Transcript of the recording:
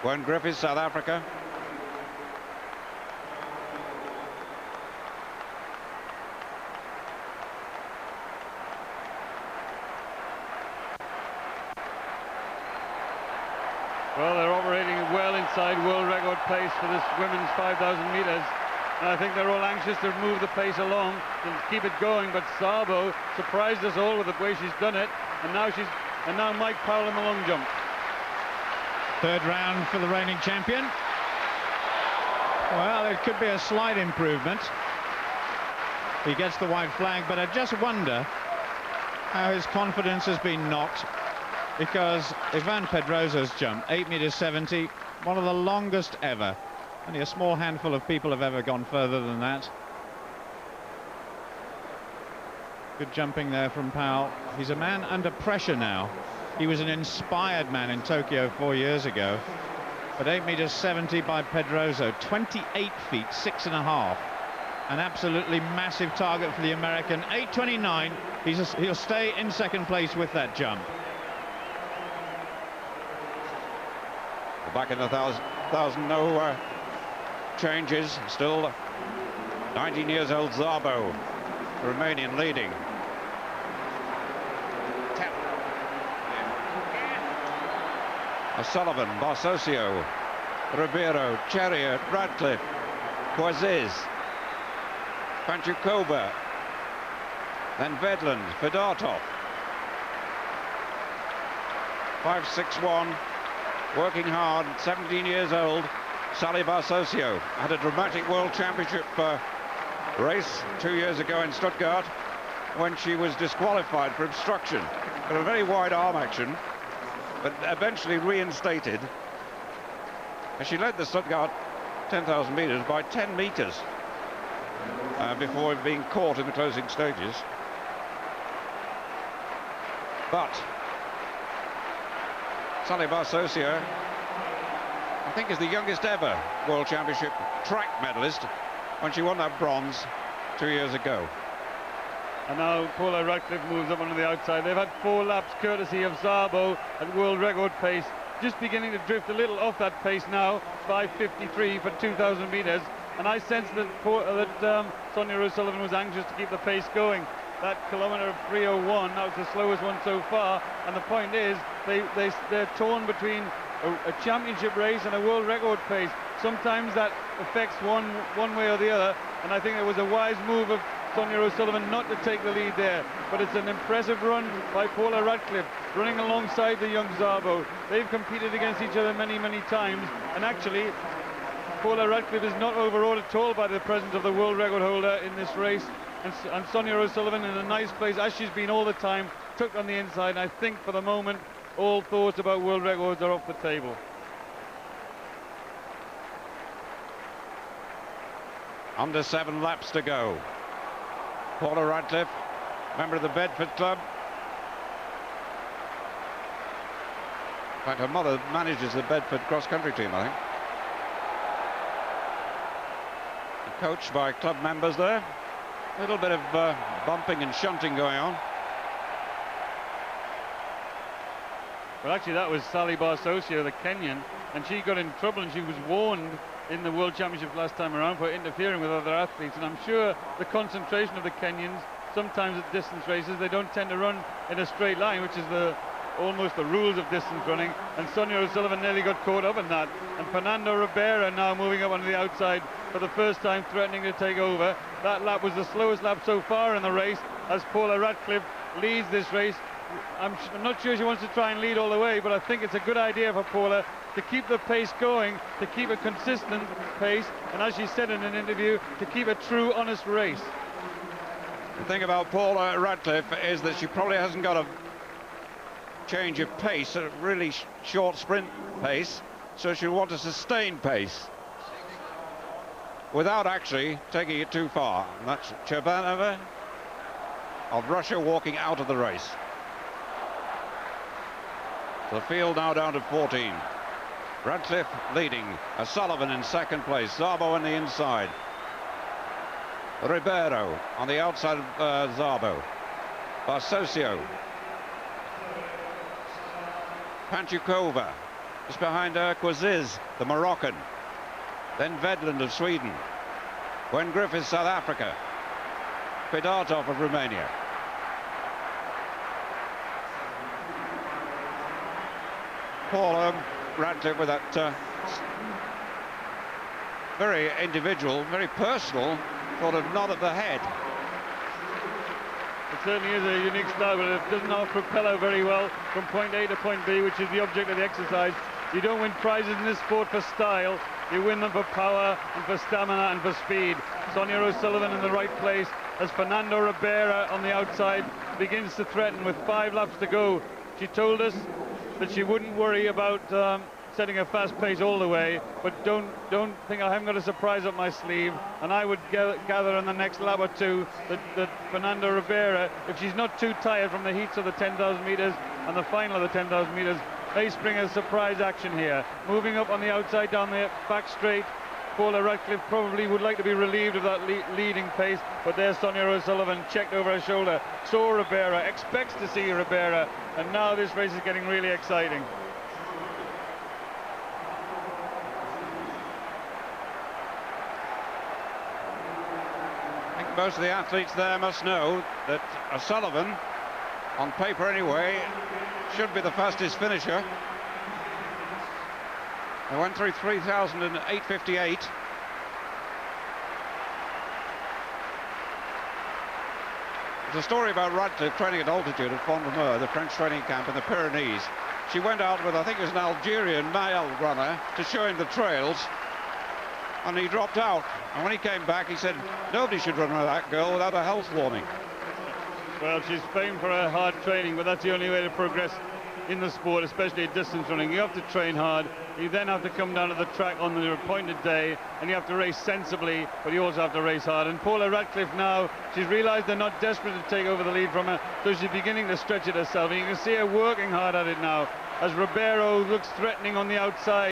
Gwen Griffiths, South Africa. Well, they're operating well inside world record pace for this women's 5,000 metres. And I think they're all anxious to move the pace along and keep it going. But Szabo surprised us all with the way she's done it. And now Mike Powell in the long jump. Third round for the reigning champion. Well, it could be a slight improvement. He gets the white flag, but I just wonder how his confidence has been knocked, because Ivan Pedrosa's jump, 8.70 meters, one of the longest ever. Only a small handful of people have ever gone further than that. Good jumping there from Powell. He's a man under pressure now. He was an inspired man in Tokyo 4 years ago. But 8.70 meters by Pedrosa, 28 feet, 6.5. An absolutely massive target for the American. 8.29, he'll stay in second place with that jump. Back in the thousand, no changes. Still 19 years old Szabo, Romanian, leading. O'Sullivan, Barsosio, Ribeiro, Chariot, Radcliffe, Coises, Panchukova, then Vedland, Fedartov. 5.61, working hard, 17 years old. Sally Barsosio had a dramatic World Championship race 2 years ago in Stuttgart when she was disqualified for obstruction. Got a very wide arm action, but eventually reinstated. And she led the Stuttgart 10,000 meters by 10 meters before being caught in the closing stages. But Sally Barsosio, I think, is the youngest ever World Championship track medalist when she won that bronze 2 years ago. And now Paula Radcliffe moves up onto the outside. They've had 4 laps courtesy of Szabo at world record pace. Just beginning to drift a little off that pace now. 5.53 for 2,000 meters. And I sense that Sonia O'Sullivan was anxious to keep the pace going. That kilometre of 3:01, that was the slowest one so far. And the point is, they're torn between a championship race and a world record pace. Sometimes that affects one way or the other. And I think it was a wise move of Sonia O'Sullivan not to take the lead there. But it's an impressive run by Paula Radcliffe, running alongside the young Szabo. They've competed against each other many, many times. And actually, Paula Radcliffe is not overawed at all by the presence of the world record holder in this race. And Sonia O'Sullivan in a nice place, as she's been all the time, tucked on the inside. And I think for the moment, all thoughts about world records are off the table. Under 7 laps to go. Paula Radcliffe, member of the Bedford Club. In fact, her mother manages the Bedford cross-country team, I think. Coached by club members there. A little bit of bumping and shunting going on. Well, actually, that was Sally Barsosio, the Kenyan, and she got in trouble, and she was warned in the World Championship last time around for interfering with other athletes. And I'm sure the concentration of the Kenyans, sometimes at distance races, they don't tend to run in a straight line, which is almost the rules of distance running. And Sonia O'Sullivan nearly got caught up in that. And Fernando Ribeiro now moving up onto the outside for the first time, threatening to take over. That lap was the slowest lap so far in the race, as Paula Radcliffe leads this race. I'm not sure she wants to try and lead all the way, but I think it's a good idea for Paula to keep the pace going, to keep a consistent pace, and as she said in an interview, to keep a true, honest race. The thing about Paula Radcliffe is that she probably hasn't got a change of pace, a really short sprint pace, so she'll want to sustain pace without actually taking it too far. And that's Cherbanova of Russia walking out of the race. The field now down to 14. Radcliffe leading, O'Sullivan in second place, Szabo on the inside, Ribeiro on the outside of Szabo, Barsosio, Panchukova, Just behind her, Quaziz, the Moroccan. Then Vedland of Sweden. Gwen Griffiths, South Africa. Pedartov of Romania. Paul Radcliffe with that very individual, very personal sort of nod of the head. It certainly is a unique style, but it doesn't propel her very well from point A to point B, which is the object of the exercise. You don't win prizes in this sport for style, you win them for power and for stamina and for speed. Sonia O'Sullivan in the right place as Fernando Ribera on the outside begins to threaten with 5 laps to go. She told us that she wouldn't worry about setting a fast pace all the way, but don't think I haven't got a surprise up my sleeve. And I would gather in the next lap or two that Fernando Ribera, if she's not too tired from the heats of the 10,000 meters and the final of the 10,000 meters, may spring a surprise action here. Moving up on the outside down the back straight, Paula Radcliffe probably would like to be relieved of that leading pace, but there's Sonia O'Sullivan checked over her shoulder, saw Ribera, expects to see Ribera, and now this race is getting really exciting. I think most of the athletes there must know that O'Sullivan, on paper anyway, should be the fastest finisher. I went through 3,008.58. There's a story about Radcliffe training at altitude at Font-Romeu, the French training camp in the Pyrenees. She went out with, I think it was an Algerian male runner, to show him the trails, and he dropped out. And when he came back, he said, nobody should run with that girl without a health warning. Well, she's famed for her hard training, but that's the only way to progress in the sport, especially at distance running. You have to train hard, you then have to come down to the track on the appointed day, and you have to race sensibly, but you also have to race hard. And Paula Radcliffe now, she's realised they're not desperate to take over the lead from her, so she's beginning to stretch it herself, and you can see her working hard at it now, as Ribeiro looks threatening on the outside.